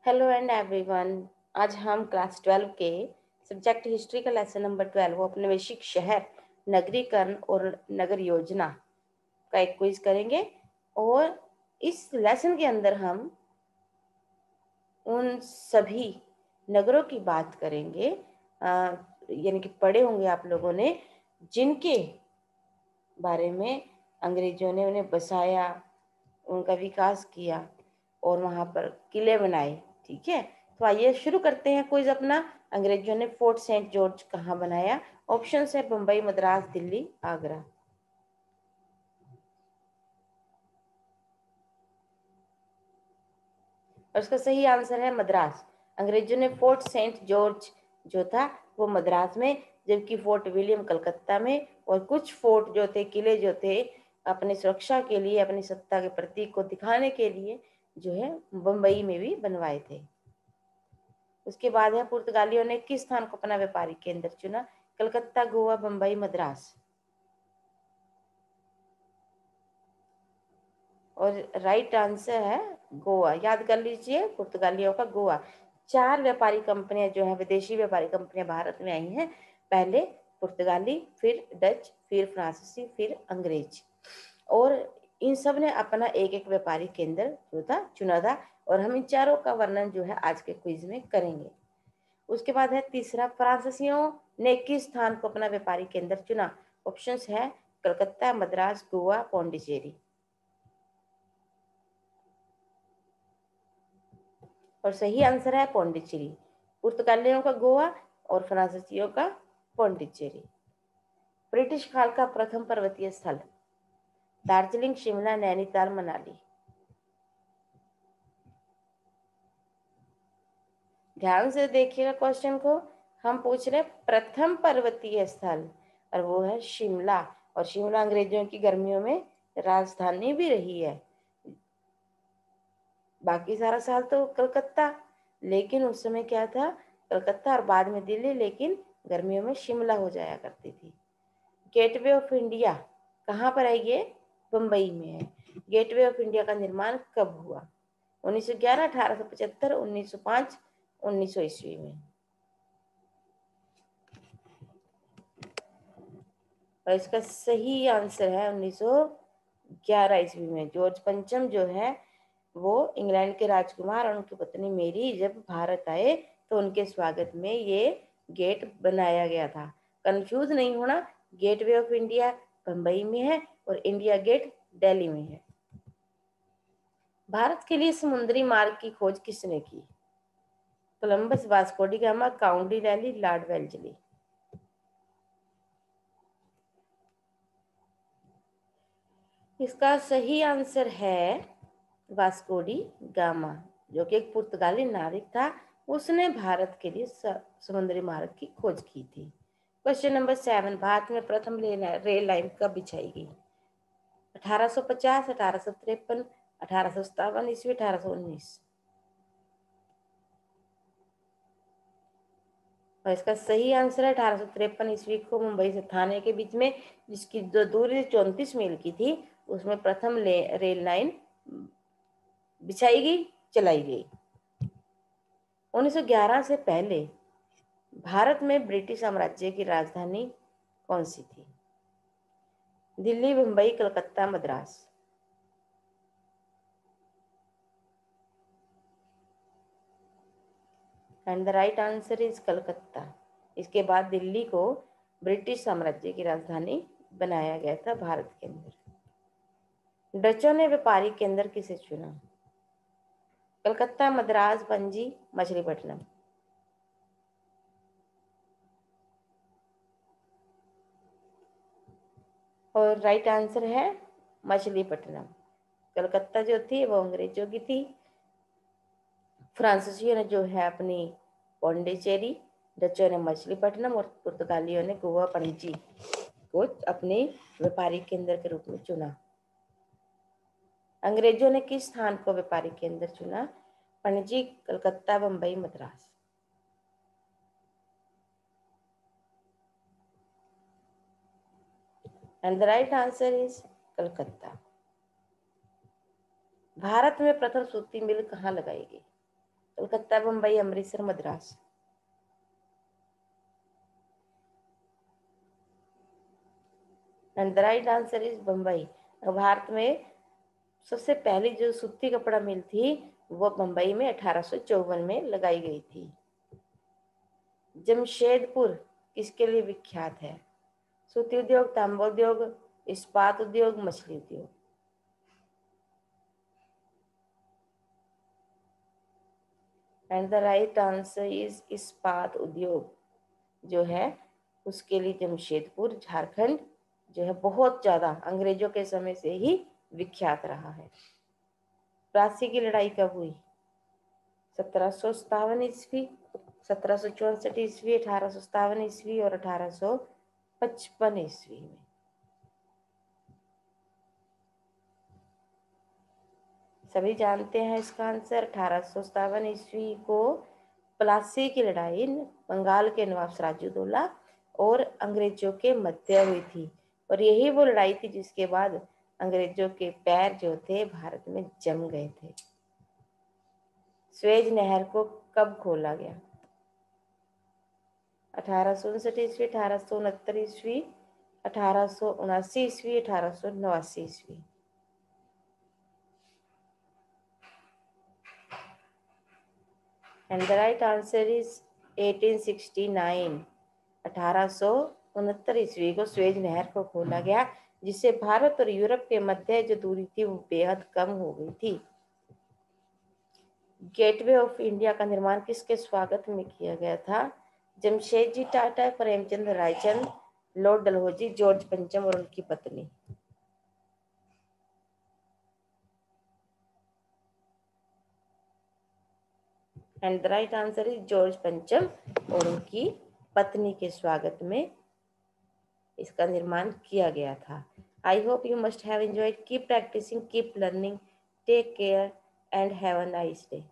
Hello and everyone. आज हम class 12 के सब्जेक्ट हिस्ट्री का लेसन नंबर 12 वो औपनिवेशिक शहर, नगरीकरण और नगर योजना का एक क्विज करेंगे। और इस लेसन के अंदर हम उन सभी नगरों की बात करेंगे, यानी कि पढ़े होंगे आप लोगों ने, जिनके बारे में अंग्रेजों ने उन्हें बसाया, उनका विकास किया और वहां पर किले बनाए। ठीक है, तो आइए शुरू करते हैं क्विज अपना। अंग्रेजों ने फोर्ट सेंट जॉर्ज कहाँ बनाया? ऑप्शन है बम्बई, मद्रास, दिल्ली, आगरा। और उसका सही आंसर है मद्रास। अंग्रेजों ने फोर्ट सेंट जॉर्ज जो था वो मद्रास में, जबकि फोर्ट विलियम कलकत्ता में, और कुछ फोर्ट जो थे, किले जो थे, अपनी सुरक्षा के लिए, अपनी सत्ता के प्रतीक को दिखाने के लिए जो है बम्बई में भी बनवाए थे। उसके बाद है पुर्तगालियों ने किस स्थान को अपना व्यापारिक केंद्र चुना? कलकत्ता, गोवा, बंबई, मद्रास। और राइट आंसर है गोवा। याद कर लीजिए, पुर्तगालियों का गोवा। 4 व्यापारी कंपनियां जो है, विदेशी व्यापारी कंपनियां भारत में आई हैं। पहले पुर्तगाली, फिर डच, फिर फ्रांसीसी, फिर अंग्रेज। और इन सब ने अपना एक एक व्यापारी केंद्र जो था चुना था। और हम इन चारों का वर्णन जो है आज के क्विज में करेंगे। उसके बाद है तीसरा, फ्रांसीसियों ने किस स्थान को अपना व्यापारिक केंद्र चुना? ऑप्शंस है कलकत्ता, मद्रास, गोवा, पौंडीचेरी। और सही आंसर है पौंडीचेरी। पुर्तगालियों का गोवा और फ्रांसीसियों का पौंडीचेरी। ब्रिटिश काल का प्रथम पर्वतीय स्थल? दार्जिलिंग, शिमला, नैनीताल, मनाली। ध्यान से देखिएगा क्वेश्चन को। हम पूछ रहे प्रथम पर्वतीय स्थल, और वो है शिमला। और शिमला अंग्रेजों की गर्मियों में राजधानी भी रही है। बाकी सारा साल तो कलकत्ता, लेकिन उस समय क्या था, कलकत्ता और बाद में दिल्ली, लेकिन गर्मियों में शिमला हो जाया करती थी। गेटवे ऑफ इंडिया कहाँ पर है? ये बम्बई में है। गेटवे ऑफ इंडिया का निर्माण कब हुआ? 1911, 1875, 1905, 1900 ईस्वी में। और इसका सही आंसर है 1911 ईस्वी में। जॉर्ज पंचम जो है वो इंग्लैंड के राजकुमार और उनकी पत्नी मेरी जब भारत आए तो उनके स्वागत में ये गेट बनाया गया था। कंफ्यूज नहीं होना, गेटवे ऑफ इंडिया बंबई में है और इंडिया गेट दिल्ली में है। भारत के लिए समुद्री मार्ग की खोज किसने की? Columbus, Vasco da Gama, Count de Lally, Lord Wellesley. इसका सही आंसर है वास्को डी गामा, जो कि एक पुर्तगाली नाविक था। उसने भारत के लिए समुद्री मार्ग की खोज की थी। क्वेश्चन नंबर 7, भारत में प्रथम रेल लाइन कब बिछाई गई? 1850, 1853, 1857 ईस्वी, 1819। और इसका सही आंसर है 1853 ईस्वी को मुंबई से थाने के बीच में, जिसकी जो दूरी 34 मील की थी, उसमें प्रथम रेल लाइन बिछाई गई, चलाई गई। 1911 से पहले भारत में ब्रिटिश साम्राज्य की राजधानी कौन सी थी? Delhi, Mumbai, Calcutta, Madras. And the right answer is Calcutta. इसके बाद दिल्ली को ब्रिटिश साम्राज्य की राजधानी बनाया गया था भारत के अंदर। डचों ने व्यापारिक केंद्र किसे चुना? कलकत्ता, मद्रास, पणजी, मछलीपट्टनम। और राइट आंसर है मछलीपट्टनम। कलकत्ता जो थी वो अंग्रेजों की थी। फ्रांसीसियों ने जो है अपनी पौंडीचेरी, डचों ने मछलीपट्टनम और पुर्तगालियों ने गोवा, पणजी को अपने व्यापारिक केंद्र के रूप में चुना। अंग्रेजों ने किस स्थान को व्यापारिक केंद्र चुना? Panaji, Calcutta, Bombay, Madras. And the right answer is Calcutta. Bharat में प्रथम सूती मिल कहाँ लगाई गई? Calcutta, Bombay, Amritsar, Madras. And the right answer is Bombay. Bharat में सबसे पहली जो सूती कपड़ा मिल थी वो बम्बई में 1854 में लगाई गई थी। जमशेदपुर किसके लिए विख्यात है? सूती उद्योग, तांबा उद्योग, इस्पात उद्योग, मछली उद्योग। And the right answer is इस्पात उद्योग जो है उसके लिए जमशेदपुर झारखंड जो है बहुत ज्यादा अंग्रेजों के समय से ही विख्यात रहा है। प्लासी की लड़ाई कब हुई? 1757 ईस्वी, 1764 ईस्वी, 1857 ईस्वी और 1855 ईस्वी में। सभी जानते हैं इसका आंसर। 1857 ईस्वी को प्लासी की लड़ाई बंगाल के नवाब सिराजुद्दौला और अंग्रेजों के मध्य हुई थी और यही वो लड़ाई थी जिसके बाद अंग्रेजों के पैर जो थे भारत में जम गए थे। स्वेज नहर को कब खोला गया? 1859 ईस्वी, 1869 ईस्वी, 1879 ईस्वी, 1889 ईस्वी। And the right answer is 1869। 1869 ईस्वी को स्वेज नहर को खोला गया जिससे भारत और यूरोप के मध्य जो दूरी थी वो बेहद कम हो गई थी। गेटवे ऑफ इंडिया का निर्माण किसके स्वागत में किया गया था? जमशेदजी टाटा, प्रेमचंद रायचंद, लॉर्ड डलहौजी, जॉर्ज पंचम और उनकी पत्नी। And the right answer is George पंचम और उनकी पत्नी के स्वागत में इसका निर्माण किया गया था। I hope you must have enjoyed. Keep practicing, keep learning, take care and have a nice day.